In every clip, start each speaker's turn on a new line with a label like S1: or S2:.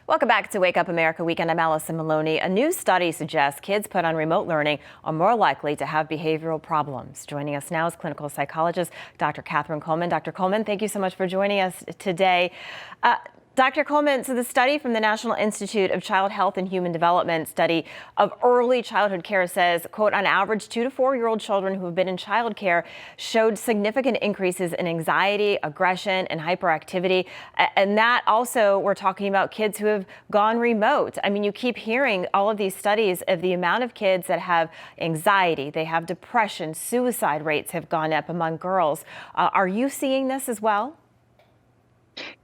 S1: Welcome back to Wake Up America Weekend. I'm Allison Maloney. A new study suggests kids put on remote learning are more likely to have behavioral problems. Joining us now is clinical psychologist Dr. Catherine Coleman. Dr. Coleman, thank you so much for joining us today. Dr. Coleman, so the study from the National Institute of Child Health and Human Development study of early childhood care says, quote, on average, 2 to 4-year-old children who have been in child care showed significant increases in anxiety, aggression, and hyperactivity. And that also, we're talking about kids who have gone remote. I mean, you keep hearing all of these studies of the amount of kids that have anxiety, they have depression, suicide rates have gone up among girls. Are you seeing this as well?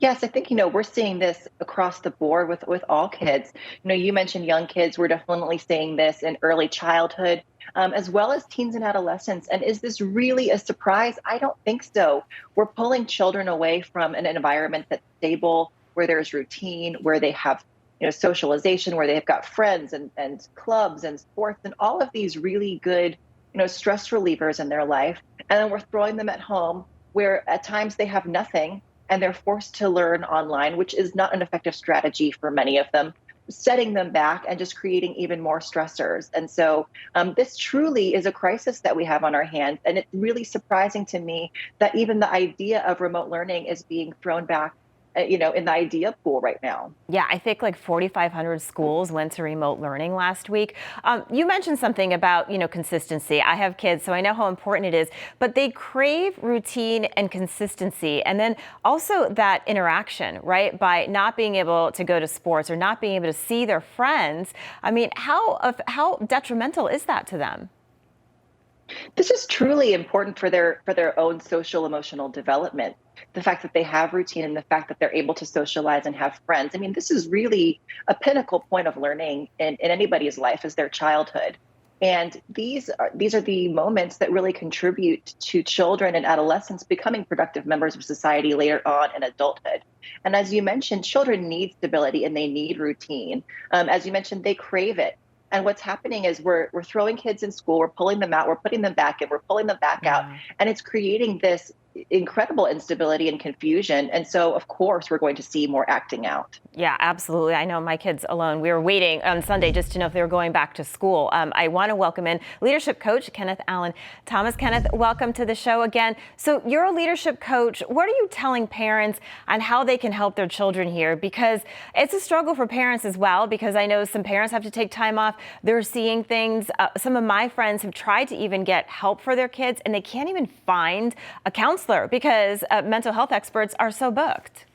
S2: Yes, I think, we're seeing this across the board with all kids. You mentioned young kids. We're definitely seeing this in early childhood, as well as teens and adolescents. And is this really a surprise? I don't think so. We're pulling children away from an environment that's stable, where there's routine, where they have socialization, where they've got friends and clubs and sports and all of these really good, stress relievers in their life. And then we're throwing them at home where at times they have nothing and they're forced to learn online, which is not an effective strategy for many of them, setting them back and just creating even more stressors. And so this truly is a crisis that we have on our hands. And it's really surprising to me that even the idea of remote learning is being thrown back in the idea pool right now.
S1: Yeah, I think like 4,500 schools went to remote learning last week. You mentioned something about, consistency. I have kids, so I know how important it is, but they crave routine and consistency. And then also that interaction, right? By not being able to go to sports or not being able to see their friends. I mean, how detrimental is that to them?
S2: This is truly important for their own social emotional development. The fact that they have routine and the fact that they're able to socialize and have friends. I mean, this is really a pinnacle point of learning in anybody's life is their childhood. And these are the moments that really contribute to children and adolescents becoming productive members of society later on in adulthood. And as you mentioned, children need stability and they need routine. As you mentioned, they crave it. And what's happening is we're throwing kids in school, we're pulling them out, we're putting them back in, we're pulling them back out. And it's creating this incredible instability and confusion. And so, of course, we're going to see more acting out.
S1: Yeah, absolutely. I know my kids alone. We were waiting on Sunday just to know if they were going back to school. I want to welcome in leadership coach Kennith Allen Thomas. Kenneth, welcome to the show again. So you're a leadership coach. What are you telling parents on how they can help their children here? Because it's a struggle for parents as well, because I know some parents have to take time off. They're seeing things. Some of my friends have tried to even get help for their kids, and they can't even find a counselor because mental health experts are so booked.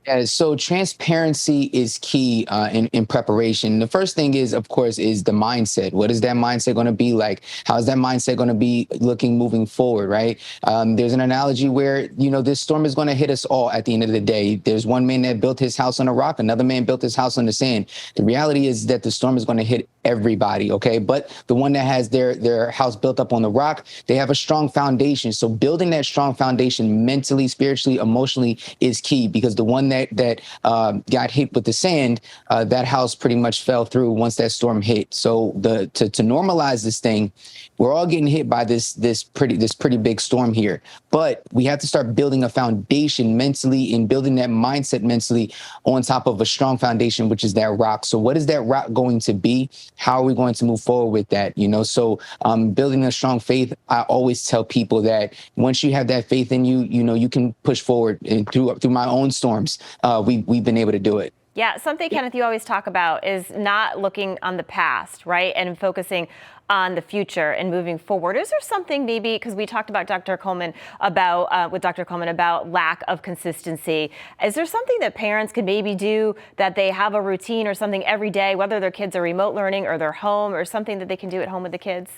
S3: Yeah, so transparency is key in preparation. The first thing is, of course, is the mindset. What is that mindset going to be like? How is that mindset going to be looking moving forward, right? There's an analogy where, this storm is going to hit us all at the end of the day. There's one man that built his house on a rock. Another man built his house on the sand. The reality is that the storm is going to hit everybody, okay? But the one that has their house built up on the rock, they have a strong foundation. So building that strong foundation mentally, spiritually, emotionally is key, because the one that got hit with the sand, that house pretty much fell through once that storm hit. So to normalize this thing, we're all getting hit by this pretty big storm here. But we have to start building a foundation mentally and building that mindset mentally on top of a strong foundation, which is that rock. So what is that rock going to be? How are we going to move forward with that? So building a strong faith, I always tell people that once you have that faith in you, you can push forward. And through my own storms, we've been able to do it.
S1: Yeah, something, Kenneth, you always talk about is not looking on the past, right? And focusing on the future and moving forward. Is there something maybe, because we talked about with Dr. Coleman about lack of consistency. Is there something that parents can maybe do, that they have a routine or something every day, whether their kids are remote learning or they're home, or something that they can do at home with the kids?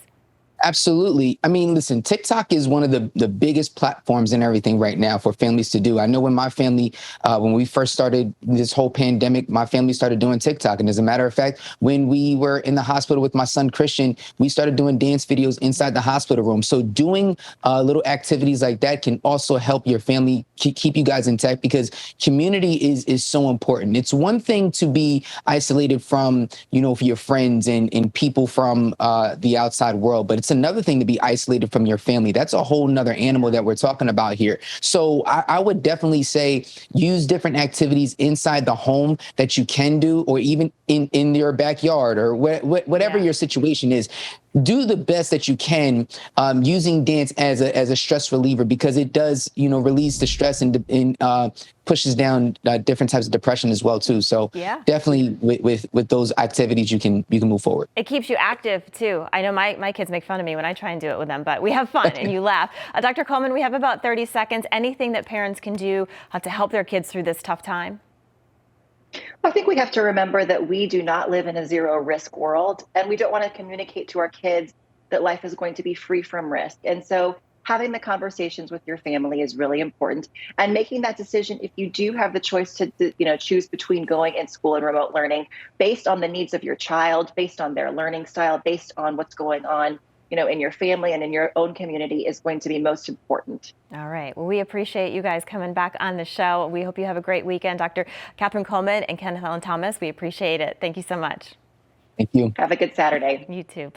S3: Absolutely. I mean, listen, TikTok is one of the biggest platforms and everything right now for families to do. I know when my family, when we first started this whole pandemic, my family started doing TikTok. And as a matter of fact, when we were in the hospital with my son, Kristian, we started doing dance videos inside the hospital room. So doing little activities like that can also help your family keep you guys intact, because community is so important. It's one thing to be isolated from, for your friends and people from the outside world, but it's another thing to be isolated from your family. That's a whole nother animal that we're talking about here. So I would definitely say use different activities inside the home that you can do, or even in your backyard, or whatever your situation is. Do the best that you can using dance as a stress reliever, because it does, release the stress and pushes down different types of depression as well too. So definitely with those activities you can move forward.
S1: It keeps you active too. I know my kids make fun of me when I try and do it with them, but we have fun and you laugh. Dr. Coleman, we have about 30 seconds. Anything that parents can do to help their kids through this tough time?
S2: I think we have to remember that we do not live in a zero risk world, and we don't want to communicate to our kids that life is going to be free from risk. And so having the conversations with your family is really important, and making that decision, if you do have the choice to choose between going in school and remote learning, based on the needs of your child, based on their learning style, based on what's going on in your family and in your own community, is going to be most important.
S1: All right. Well, we appreciate you guys coming back on the show. We hope you have a great weekend. Dr. Kathryn Coleman and Kennith Allen Thomas, we appreciate it. Thank you so much.
S3: Thank you.
S2: Have a good Saturday.
S1: You too.